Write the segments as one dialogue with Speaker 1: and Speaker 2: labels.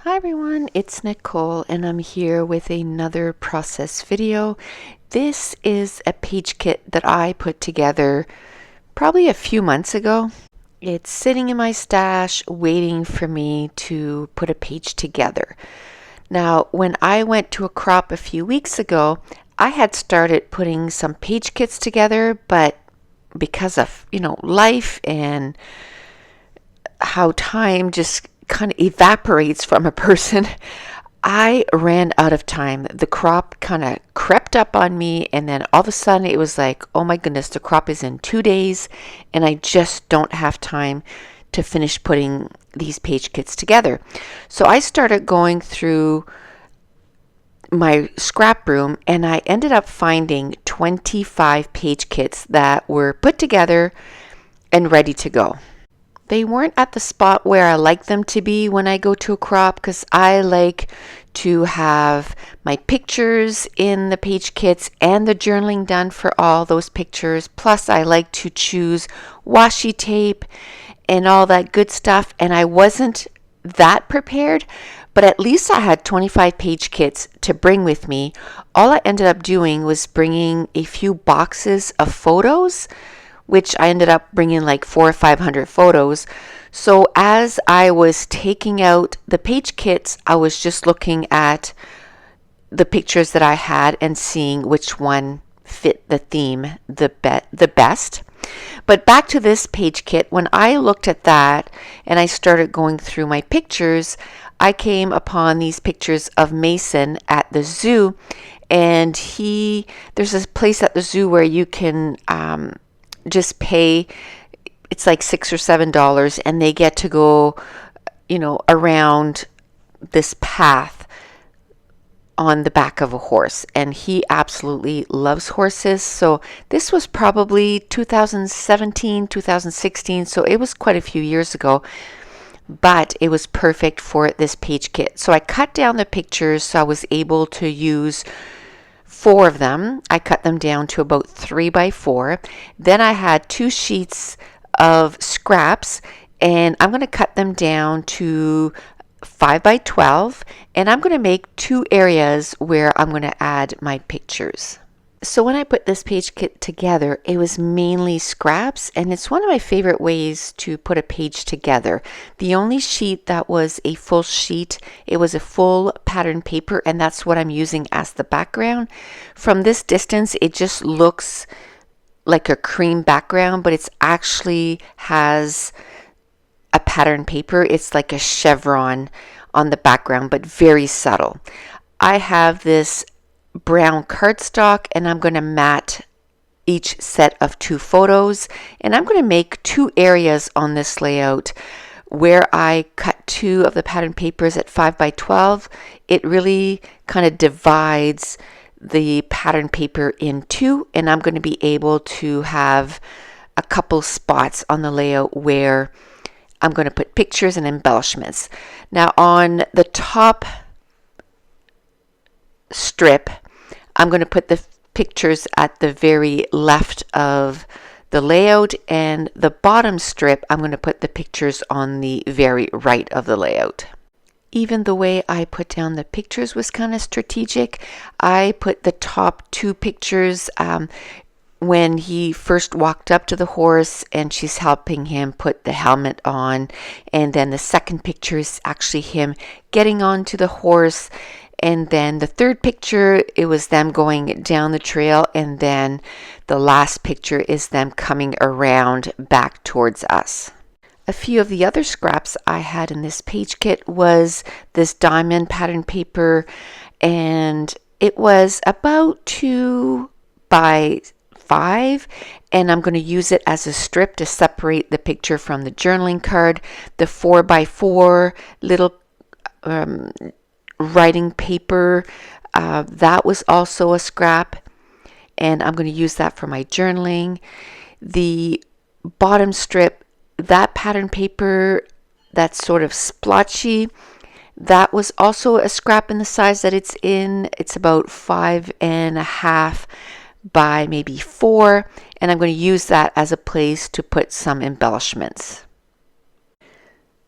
Speaker 1: Hi everyone, it's Nicole and I'm here with another process video. This is a page kit that I put together probably a few months ago. It's sitting in my stash waiting for me to put a page together. Now, when I went to a crop a few weeks ago, I had started putting some page kits together, but because of, life and how time just kind of evaporates from a person, I ran out of time. The crop kind of crept up on me, and then all of a sudden it was like, oh my goodness, the crop is in 2 days, and I just don't have time to finish putting these page kits together. So I started going through my scrap room, and I ended up finding 25 page kits that were put together and ready to go. They weren't at the spot where I like them to be when I go to a crop, because I like to have my pictures in the page kits and the journaling done for all those pictures. Plus, I like to choose washi tape and all that good stuff. And I wasn't that prepared, but at least I had 25 page kits to bring with me. All I ended up doing was bringing a few boxes of photos, which I ended up bringing like 400 or 500 photos. So as I was taking out the page kits, I was just looking at the pictures that I had and seeing which one fit the theme the best. But back to this page kit, when I looked at that and I started going through my pictures, I came upon these pictures of Mason at the zoo, and there's this place at the zoo where you can just pay, it's like $6 or $7, and they get to go, around this path on the back of a horse. And he absolutely loves horses. So this was probably 2017, 2016. So it was quite a few years ago, but it was perfect for this page kit. So I cut down the pictures so I was able to use 4 of them. I cut them down to about 3 by 4. Then I had 2 sheets of scraps, and I'm going to cut them down to 5 by 12, and I'm going to make 2 areas where I'm going to add my pictures. So when I put this page kit together, it was mainly scraps, and it's one of my favorite ways to put a page together. The only sheet that was a full sheet, it was a full pattern paper, and that's what I'm using as the background. From this distance, it just looks like a cream background, but it's actually has a pattern paper. It's like a chevron on the background, but very subtle. I have this brown cardstock, and I'm going to mat each set of 2 photos, and I'm going to make 2 areas on this layout where I cut 2 of the pattern papers at 5 by 12. It really kind of divides the pattern paper in 2, and I'm going to be able to have a couple spots on the layout where I'm going to put pictures and embellishments. Now on the top strip, I'm going to put the pictures at the very left of the layout, and the bottom strip, I'm going to put the pictures on the very right of the layout. Even the way I put down the pictures was kind of strategic. I put the top 2 pictures when he first walked up to the horse and she's helping him put the helmet on, and then the second picture is actually him getting onto the horse. And then the third picture, it was them going down the trail. And then the last picture is them coming around back towards us. A few of the other scraps I had in this page kit was this diamond pattern paper. And it was about 2 by 5. And I'm going to use it as a strip to separate the picture from the journaling card. The 4 by 4 little writing paper, that was also a scrap, and I'm going to use that for my journaling. The bottom strip, that pattern paper that's sort of splotchy, that was also a scrap in the size that it's in. It's about 5.5 by maybe 4, and I'm going to use that as a place to put some embellishments.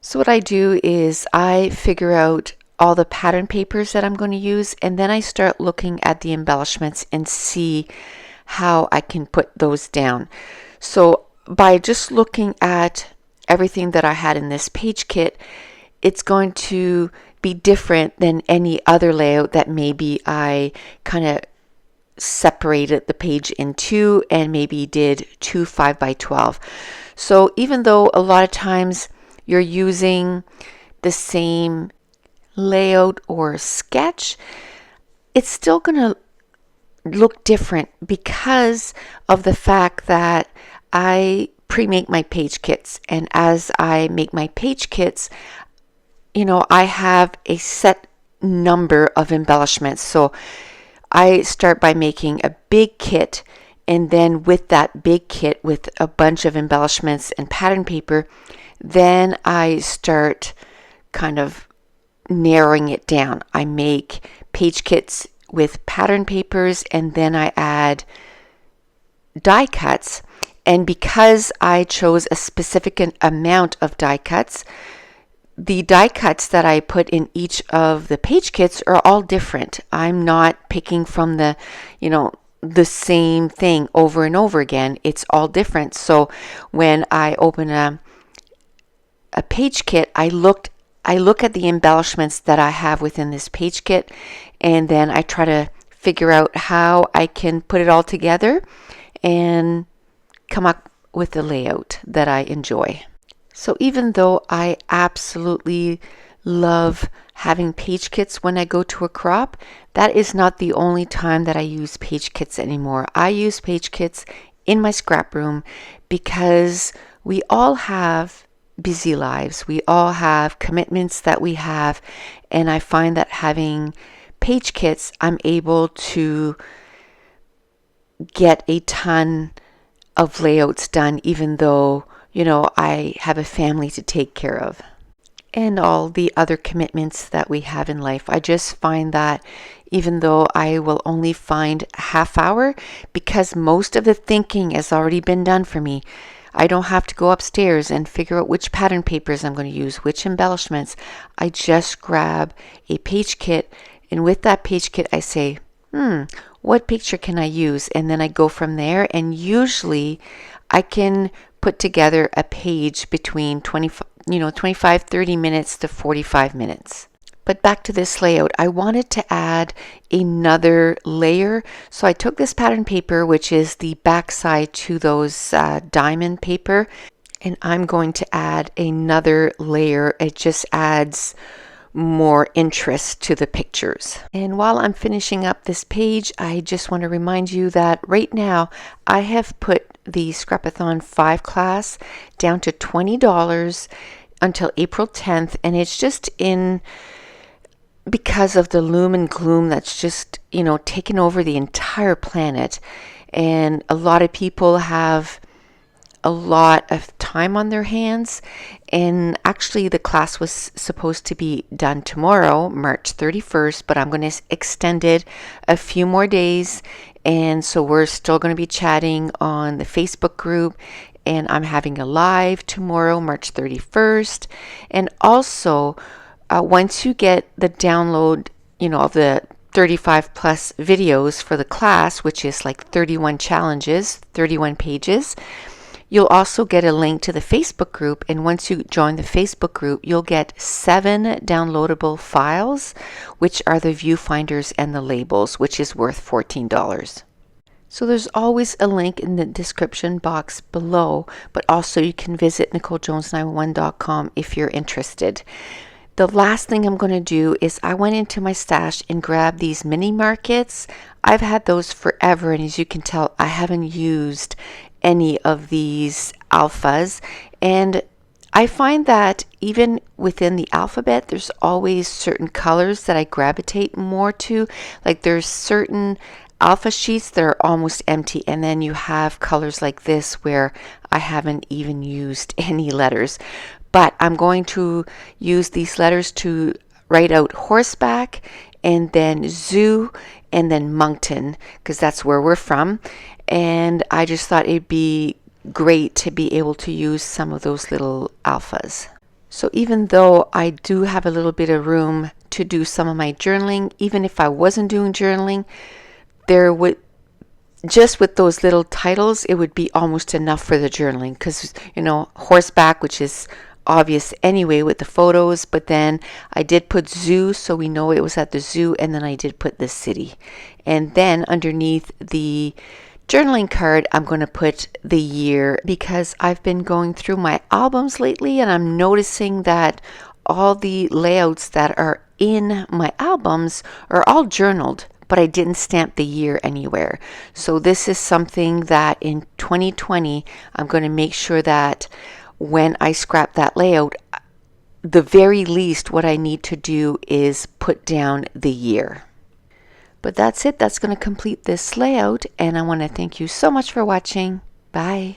Speaker 1: So what I do is I figure out all the pattern papers that I'm going to use, and then I start looking at the embellishments and see how I can put those down. So by just looking at everything that I had in this page kit, it's going to be different than any other layout that maybe I kind of separated the page in two and maybe did two 5x12. So even though a lot of times you're using the same layout or sketch, it's still going to look different because of the fact that I pre-make my page kits, and as I make my page kits, I have a set number of embellishments. So I start by making a big kit, and then with that big kit with a bunch of embellishments and pattern paper, then I start kind of narrowing it down. I make page kits with pattern papers, and then I add die cuts. And because I chose a specific amount of die cuts, the die cuts that I put in each of the page kits are all different. I'm not picking from the same thing over and over again. It's all different. So when I open a page kit, I look at the embellishments that I have within this page kit, and then I try to figure out how I can put it all together and come up with a layout that I enjoy. So even though I absolutely love having page kits when I go to a crop, that is not the only time that I use page kits anymore. I use page kits in my scrap room because we all have busy lives. We all have commitments that we have, and I find that having page kits, I'm able to get a ton of layouts done, even though I have a family to take care of and all the other commitments that we have in life. I just find that even though I will only find a half hour, because most of the thinking has already been done for me, I don't have to go upstairs and figure out which pattern papers I'm going to use, which embellishments. I just grab a page kit, and with that page kit I say, what picture can I use? And then I go from there, and usually I can put together a page between 25, 30 minutes to 45 minutes. But back to this layout, I wanted to add another layer. So I took this pattern paper, which is the backside to those diamond paper, and I'm going to add another layer. It just adds more interest to the pictures. And while I'm finishing up this page, I just want to remind you that right now I have put the Scrapathon 5 class down to $20 until April 10th, and it's just in because of the loom and gloom that's just taken over the entire planet, and a lot of people have a lot of time on their hands. And actually the class was supposed to be done tomorrow, March 31st, but I'm going to extend it a few more days, and so we're still going to be chatting on the Facebook group, and I'm having a live tomorrow, March 31st. And also once you get the download of the 35 plus videos for the class, which is like 31 challenges, 31 pages, you'll also get a link to the Facebook group, and once you join the Facebook group, you'll get 7 downloadable files, which are the viewfinders and the labels, which is worth $14. So there's always a link in the description box below, but also you can visit NicoleJones911.com if you're interested. The last thing I'm going to do is I went into my stash and grabbed these mini markets. I've had those forever, and as you can tell, I haven't used any of these alphas, and I find that even within the alphabet there's always certain colors that I gravitate more to. Like there's certain alpha sheets that are almost empty, and then you have colors like this where I haven't even used any letters, but I'm going to use these letters to write out horseback, and then zoo, and then Moncton, because that's where we're from. And I just thought it'd be great to be able to use some of those little alphas. So even though I do have a little bit of room to do some of my journaling. Even if I wasn't doing journaling, there would, just with those little titles, it would be almost enough for the journaling, because, you know, horseback, which is obvious anyway with the photos, but then I did put zoo, so we know it was at the zoo, and then I did put the city. And then underneath the journaling card, I'm going to put the year, because I've been going through my albums lately and I'm noticing that all the layouts that are in my albums are all journaled, but I didn't stamp the year anywhere. So this is something that in 2020, I'm going to make sure that when I scrap that layout, the very least what I need to do is put down the year. But that's it. That's going to complete this layout, and I want to thank you so much for watching. Bye.